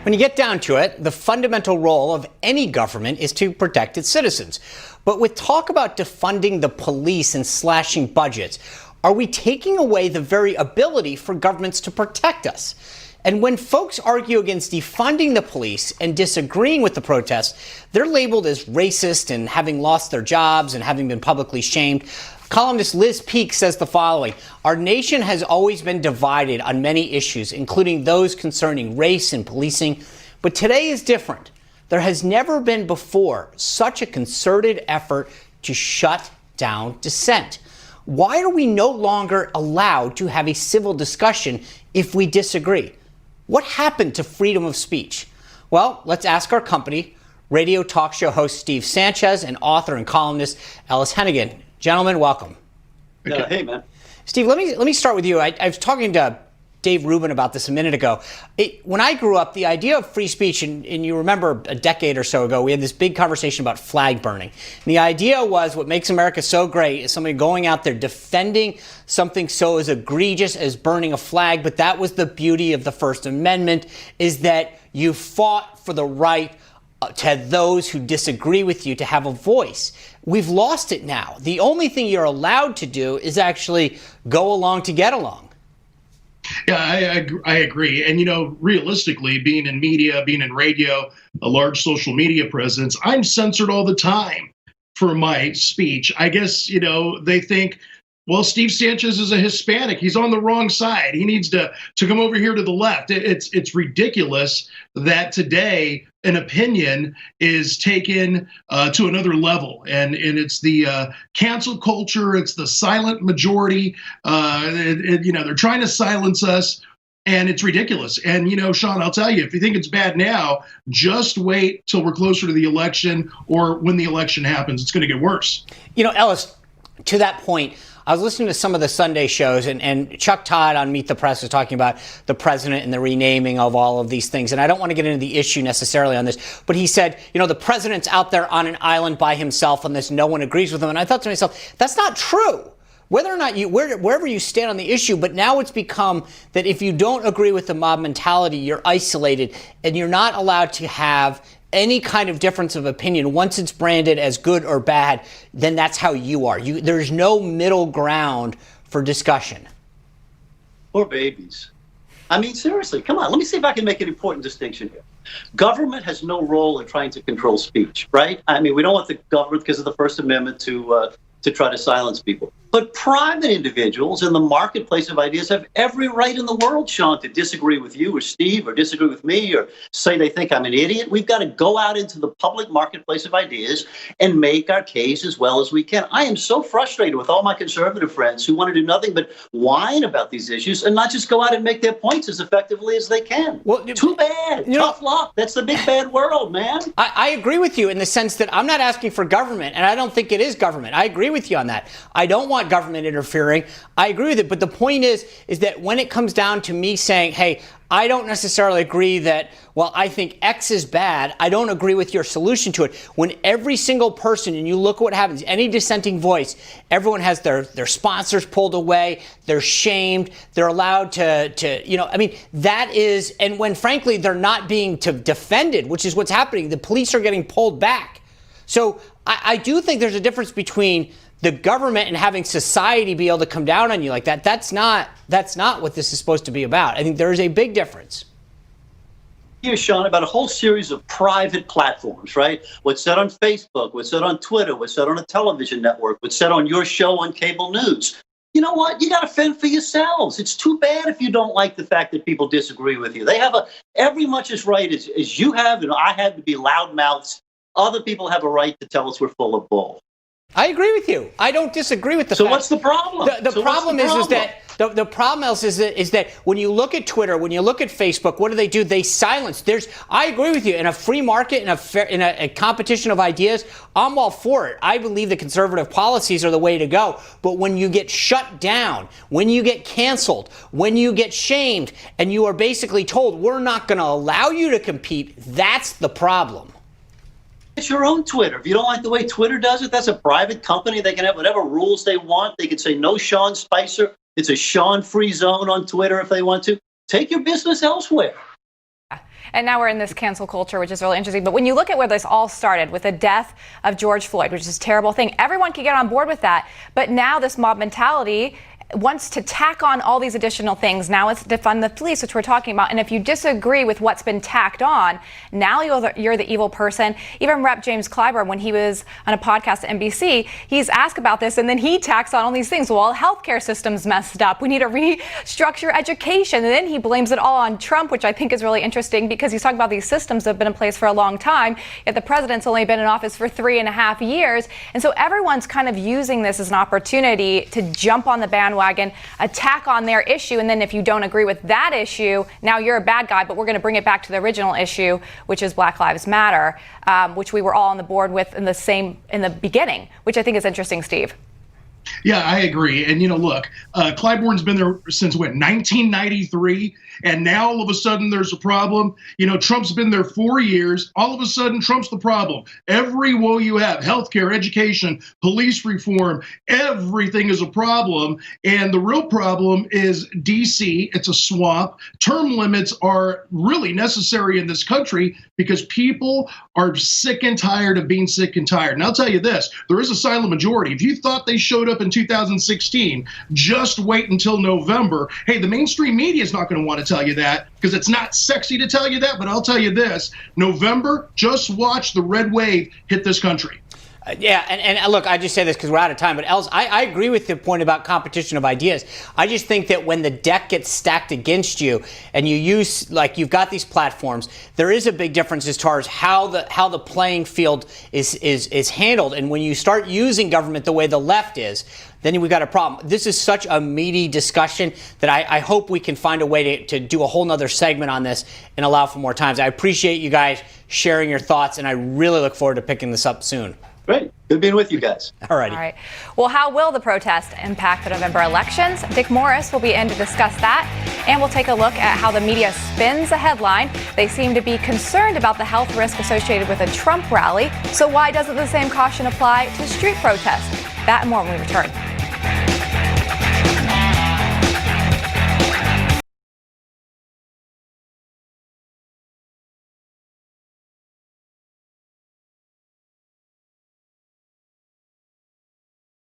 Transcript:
When you get down to it, the fundamental role of any government is to protect its citizens. But with talk about defunding the police and slashing budgets, are we taking away the very ability for governments to protect us? And when folks argue against defunding the police and disagreeing with the protests, they're labeled as racist and having lost their jobs and having been publicly shamed. Columnist Liz Peek says the following: our nation has always been divided on many issues, including those concerning race and policing. But today is different. There has never been before such a concerted effort to shut down dissent. Why are we no longer allowed to have a civil discussion if we disagree? What happened to freedom of speech? Well, let's ask our company, radio talk show host Steve Sanchez and author and columnist Ellis Henican. Gentlemen, welcome. Hey, man. Steve, let me start with you. I was talking to Dave Rubin about this a minute ago. When I grew up, the idea of free speech, and you remember a decade or so ago, we had this big conversation about flag burning. And the idea was what makes America so great is somebody going out there defending something so as egregious as burning a flag. But that was the beauty of the First Amendment, is that you fought for the right to those who disagree with you to have a voice. We've lost it now. The only thing you're allowed to do is actually go along to get along. Yeah, I agree. And, realistically, being in media, being in radio, a large social media presence, I'm censored all the time for my speech. I guess, they think, well, Steve Sanchez is a Hispanic. He's on the wrong side. He needs to come over here to the left. It's ridiculous that today an opinion is taken to another level. And it's the cancel culture. It's the silent majority. They're trying to silence us. And it's ridiculous. And, Sean, I'll tell you, if you think it's bad now, just wait till we're closer to the election, or when the election happens, it's going to get worse. Ellis, to that point, I was listening to some of the Sunday shows, and Chuck Todd on Meet the Press was talking about the president and the renaming of all of these things. And I don't want to get into the issue necessarily on this, but he said, the president's out there on an island by himself on this. No one agrees with him. And I thought to myself, that's not true. Whether or not wherever you stand on the issue, but now it's become that if you don't agree with the mob mentality, you're isolated and you're not allowed to have any kind of difference of opinion. Once it's branded as good or bad, then that's how you are. There's no middle ground for discussion. Poor babies. I mean, seriously, come on. Let me see if I can make an important distinction here. Government has no role in trying to control speech, right? I mean, we don't want the government, because of the First Amendment, to try to silence people. But private individuals in the marketplace of ideas have every right in the world, Sean, to disagree with you or Steve, or disagree with me, or say they think I'm an idiot. We've got to go out into the public marketplace of ideas and make our case as well as we can. I am so frustrated with all my conservative friends who want to do nothing but whine about these issues and not just go out and make their points as effectively as they can. Well, too bad. Tough luck. That's the big bad world, man. I agree with you in the sense that I'm not asking for government, and I don't think it is government. I agree with you on that. I don't want government interfering. I agree with it. But the point is that when it comes down to me saying, hey, I don't necessarily agree that, well, I think X is bad, I don't agree with your solution to it. When every single person, and you look at what happens, any dissenting voice, everyone has their sponsors pulled away, they're shamed, they're allowed to that is, and when frankly they're not being defended, which is what's happening, the police are getting pulled back. So I do think there's a difference between the government and having society be able to come down on you like that. That's not what this is supposed to be about. I think there is a big difference. Here, Sean, about a whole series of private platforms, right? What's said on Facebook, what's said on Twitter, what's said on a television network, what's said on your show on cable news. You know what? You got to fend for yourselves. It's too bad if you don't like the fact that people disagree with you. They have every much as right as you have and I have to be loudmouths. Other people have a right to tell us we're full of bull. I agree with you. I don't disagree with the fact. So what's the problem? The problem is that the problem else is that when you look at Twitter, when you look at Facebook, what do? They silence. I agree with you. In a free market, in a competition of ideas, I'm all for it. I believe the conservative policies are the way to go. But when you get shut down, when you get canceled, when you get shamed, and you are basically told we're not going to allow you to compete, that's the problem. It's your own Twitter. If you don't like the way Twitter does it, that's a private company. They can have whatever rules they want. They can say no Sean Spicer. It's a Sean free zone on Twitter if they want to. Take your business elsewhere. And now we're in this cancel culture, which is really interesting. But when you look at where this all started with the death of George Floyd, which is a terrible thing, everyone can get on board with that. But now this mob mentality wants to tack on all these additional things. Now it's defund the police, which we're talking about. And if you disagree with what's been tacked on, now you're the evil person. Even Rep. James Clyburn, when he was on a podcast at NBC, he's asked about this, and then he tacks on all these things. Well, healthcare system's messed up. We need to restructure education. And then he blames it all on Trump, which I think is really interesting because he's talking about these systems that have been in place for a long time, yet the president's only been in office for 3.5 years. And so everyone's kind of using this as an opportunity to jump on the bandwagon, attack on their issue, and then if you don't agree with that issue, now you're a bad guy, but we're going to bring it back to the original issue, which is Black Lives Matter, which we were all on the board with in the beginning, which I think is interesting, Steve. Yeah, I agree. And, look, Clyburn's been there since, 1993? And now all of a sudden there's a problem. Trump's been there 4 years. All of a sudden, Trump's the problem. Every woe you have, healthcare, education, police reform, everything is a problem. And the real problem is D.C. It's a swamp. Term limits are really necessary in this country because people are sick and tired of being sick and tired. And I'll tell you this, there is a silent majority. If you thought they showed up in 2016, just wait until November. Hey, the mainstream media is not going to want to tell you that because it's not sexy to tell you that, but I'll tell you this, November, just watch the red wave hit this country. And look, I just say this because we're out of time, but Ellis, I agree with the point about competition of ideas. I just think that when the deck gets stacked against you and you use, you've got these platforms, there is a big difference as far as how the playing field is handled. And when you start using government the way the left is, then we've got a problem. This is such a meaty discussion that I hope we can find a way to do a whole nother segment on this and allow for more times. I appreciate you guys sharing your thoughts, and I really look forward to picking this up soon. Great. Good being with you guys. All righty. All right. Well, how will the protest impact the November elections? Dick Morris will be in to discuss that. And we'll take a look at how the media spins a headline. They seem to be concerned about the health risk associated with a Trump rally. So why doesn't the same caution apply to street protests? That and more when we return.